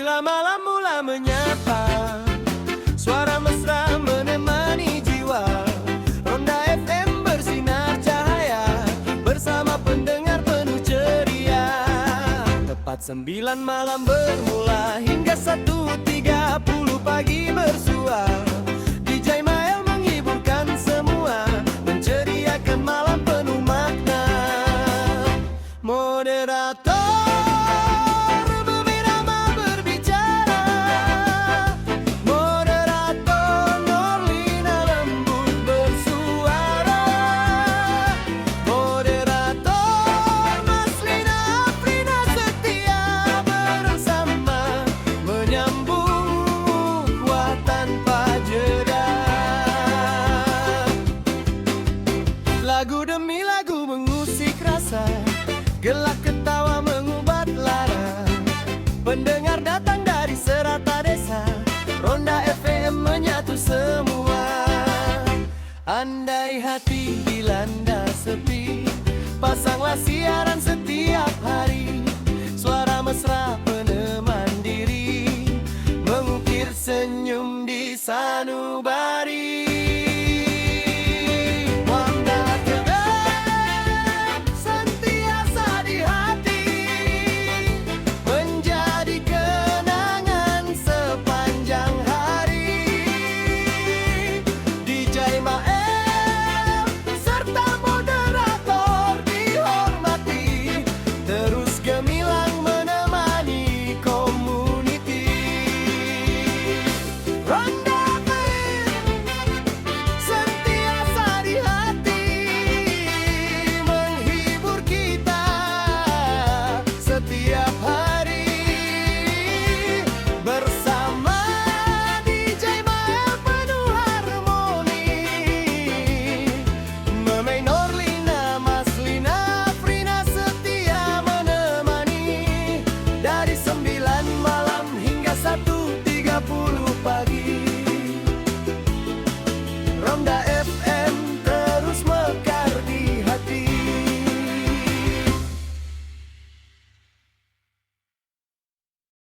Bila malam mula menyapa, suara mesra menemani jiwa. Ronda FM bersinar cahaya, bersama pendengar penuh ceria. Tepat 9 malam bermula, hingga 1.30 pagi bersua. DJ Mael menghiburkan semua, menceriakan malam penuh makna. Moderator lagu demi lagu mengusik rasa, gelak ketawa mengubat lara. Pendengar datang dari serata desa, Ronda FM menyatu semua. Andai hati dilanda sepi, pasanglah siaran setiap hari. Suara mesra peneman diri, mengukir senyum di sanubari.